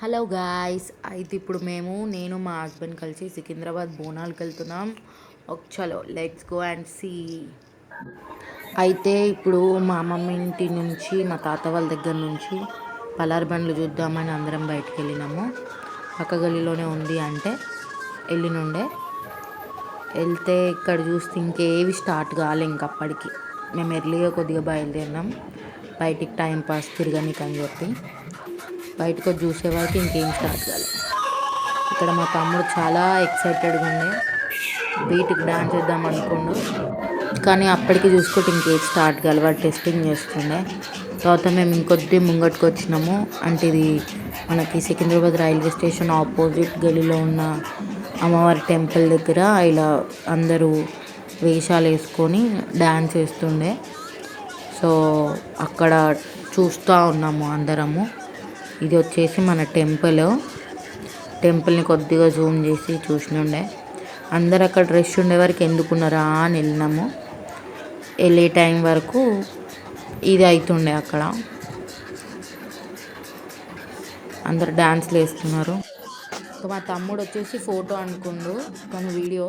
Hello guys, అయితే ఇప్పుడు నేను మా హస్బెండ్ కలిసి సికింద్రాబాద్ బోనాలకు వెళ్తున్నాం. చలో లెట్స్ గో అండ్ సీ. అయితే ఇప్పుడు మా అమ్మమ్మ ఇంటి నుంచి మా తాత వాళ్ళ దగ్గర నుంచి పలార్ బండ్లు చూద్దామని అందరం బయటికి వెళ్ళినాము. పక్క గల్లీలోనే ఉంది అంటే వెళ్ళినుండే. వెళ్తే ఇక్కడ చూస్తే ఇంకేవి స్టార్ట్ కాలే. ఇంకప్పటికి మేము ఎర్లీగా కొద్దిగా బయలుదేరినాం బయటికి టైం పాస్ తిరగనీకి అని చెప్పి. బయటకు వచ్చి చూసేవారికి ఇంకేం స్టార్ట్ కాలేదు. ఇక్కడ మా తమ్ముడు చాలా ఎక్సైటెడ్గా ఉండే, బీట్కి డాన్స్ చేద్దాం అనుకోండు. కానీ అప్పటికి చూసుకుంటే ఇంకేం స్టార్ట్ కాలేదు, వాడు టెస్టింగ్ చేస్తుండే. తర్వాత మేము ఇంకొద్ది ముంగట్టుకు వచ్చినాము. అంటే ఇది మనకి సికింద్రాబాద్ రైల్వే స్టేషన్ ఆపోజిట్ గలీలో ఉన్న అమ్మవారి టెంపుల్ దగ్గర ఇలా అందరూ వేషాలు వేసుకొని డ్యాన్స్ వేస్తుండే. సో అక్కడ చూస్తూ ఉన్నాము అందరము. ఇది వచ్చేసి మన టెంపుల్ని కొద్దిగా జూమ్ చేసి చూసినుండే. అందరు అక్కడ రష్ ఉండే వరకు ఎందుకున్నారా అని వెళ్ళినాము. వెళ్ళే టైం వరకు ఇది అవుతుండే. అక్కడ అందరు డ్యాన్స్లు వేస్తున్నారు. మా తమ్ముడు వచ్చేసి ఫోటో అనుకుండు కానీ వీడియో.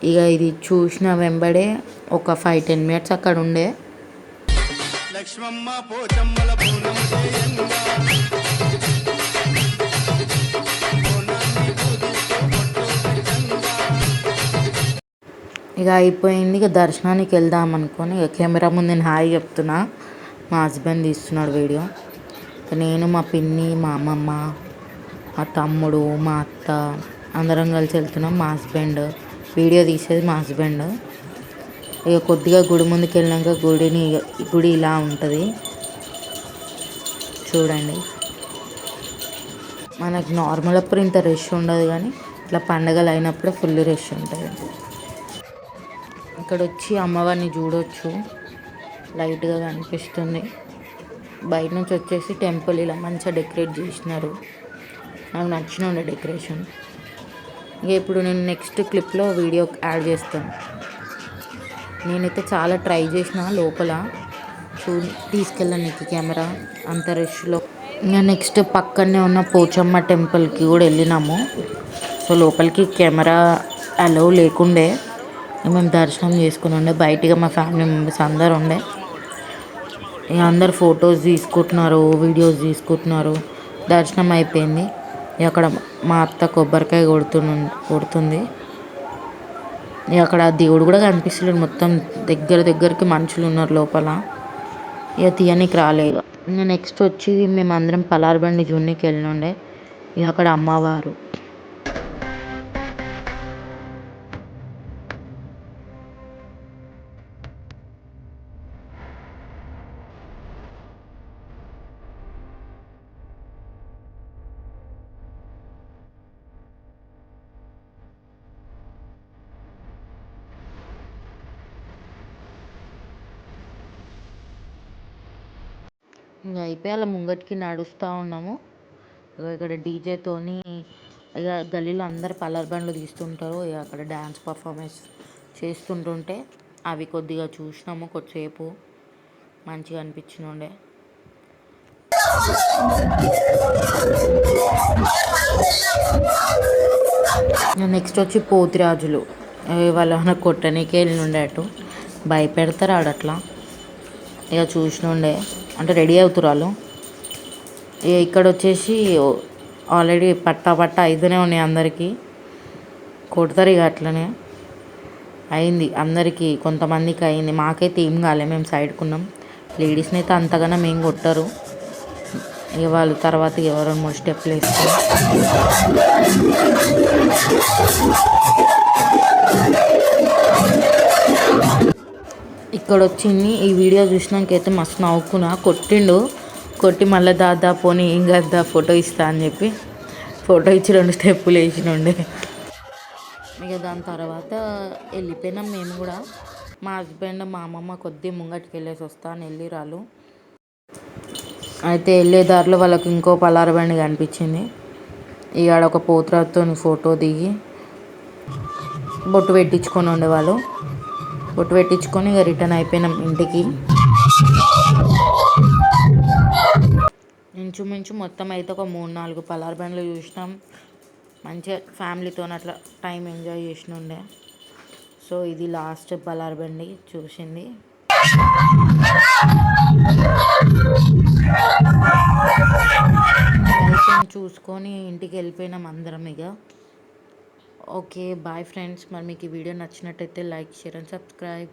ఇక ఇది చూసిన వెంబడే ఒక 5-10 మినిట్స్ అక్కడ ఉండే. ఇక అయిపోయింది. ఇక దర్శనానికి వెళ్దాం అనుకొని ఇక కెమెరా ముందు నేను హాయ్ చెప్తున్నా. మా హస్బెండ్ తీస్తున్నాడు వీడియో. నేను, మా పిన్ని, మా అమ్మమ్మ, మా తమ్ముడు, మా అత్త అందరం కలిసి వెళ్తున్నాం. మా హస్బెండ్ వీడియో తీసేది మా హస్బెండ్. ఇక కొద్దిగా గుడి ముందుకు వెళ్ళినాక గుడి ఇలా ఉంటుంది చూడండి. మనకు నార్మల్ అప్పుడు ఇంత రష్ ఉండదు, కానీ ఇట్లా పండగలు అయినప్పుడే ఫుల్ రష్ ఉంటుంది. ఇక్కడ వచ్చి అమ్మవారిని చూడొచ్చు, లైట్గా కనిపిస్తుంది. బయట నుంచి వచ్చేసి టెంపుల్ ఇలా మంచిగా డెకరేట్ చేసినారు. నాకు నచ్చిన డెకరేషన్. ఇక ఇప్పుడు నేను నెక్స్ట్ క్లిప్లో వీడియో యాడ్ చేస్తాను. నేనైతే చాలా ట్రై చేసిన లోపల తీసుకెళ్ళడానికి కెమెరా అంత రష్లో. ఇంకా నెక్స్ట్ పక్కనే ఉన్న పోచమ్మ టెంపుల్కి కూడా వెళ్ళినాము. సో లోపలికి కెమెరా అలౌ లేకుండే. మేము దర్శనం చేసుకుని ఉండే. బయటగా మా ఫ్యామిలీ మెంబర్స్ అందరు ఉండే. ఇక అందరు ఫొటోస్ తీసుకుంటున్నారు, వీడియోస్ తీసుకుంటున్నారు. దర్శనం అయిపోయింది. అక్కడ మా అత్త కొబ్బరికాయ కొడుతుంది. అక్కడ దేవుడు కూడా కనిపిస్తలేదు. మొత్తం దగ్గరికి మనుషులు ఉన్నారు లోపల. ఇక తీయనికి రాలేదు. ఇంకా నెక్స్ట్ వచ్చి మేము అందరం పలార్ బండి జూనికి వెళ్ళినుండే. ఇక అక్కడ అమ్మవారు. ఇంకా అయిపోయి అలా ముంగటికి నడుస్తూ ఉన్నాము. ఇక్కడ డీజేతోని ఇక గల్లీలో అందరు పలార్ బండ్లు తీస్తుంటారు. ఇక అక్కడ డ్యాన్స్ పర్ఫార్మెన్స్ చేస్తుంటుంటే అవి కొద్దిగా చూసినాము. కొద్దిసేపు మంచిగా అనిపించినుండే. నెక్స్ట్ వచ్చి పోతిరాజులు. వాళ్ళ కొట్టనీకే వెళ్ళినుండే. అటు భయపెడతారు ఆడట్లా. ఇక చూసినుండే. అంటే రెడీ అవుతారు వాళ్ళు. ఇక్కడ వచ్చేసి ఆల్రెడీ పట్టా అయితేనే ఉన్నాయి అందరికీ. కొడతారు ఇక అట్లనే అయింది అందరికీ. కొంతమందికి అయింది, మాకైతే ఏం కాలే, మేము సైడ్కున్నాం. లేడీస్ని అయితే అంతగానో మేము కొట్టారు. ఇక వాళ్ళు తర్వాత ఎవరో 2-3 స్టెప్లు వేస్తారు. ఇక్కడ వచ్చింది. ఈ వీడియో చూసినాకైతే మస్తు నవ్వుకున్నా. కొట్టి మళ్ళీ దాదా పోనీ ఏం కదా ఫోటో ఇస్తా అని చెప్పి ఫోటో ఇచ్చి 2 స్టెప్పులు వేసినుండే. ఇక దాని తర్వాత వెళ్ళిపోయినాం మేము కూడా. మా హస్బెండ్, మా అమ్మమ్మ కొద్దిగా ముంగటికి వెళ్ళేసి వస్తా అని వెళ్ళిరాళ్ళు. అయితే వెళ్ళే దారిలో వాళ్ళకి ఇంకో పలార్ బండి కనిపించింది. ఇక ఒక పోతురాతో ఫోటో దిగి బొట్టు పెట్టించుకొని ఉండేవాళ్ళు. బొట్టు పెట్టించుకొని ఇక రిటర్న్ అయిపోయినాం ఇంటికి. నేను ఇంచుమించు మొత్తం అయితే ఒక 3-4 పలార్ బండ్లు చూసినాం. మంచిగా ఫ్యామిలీతో అట్లా టైం ఎంజాయ్ చేసినుండే. సో ఇది లాస్ట్ పలార్ బండి చూసింది. అయిపోయింది చూసుకొని ఇంటికి వెళ్ళిపోయినాం అందరం ఇక. Okay bye friends. మరి మీకు ఈ వీడియో నచ్చినట్టయితే లైక్, షేర్ అండ్ సబ్స్క్రైబ్.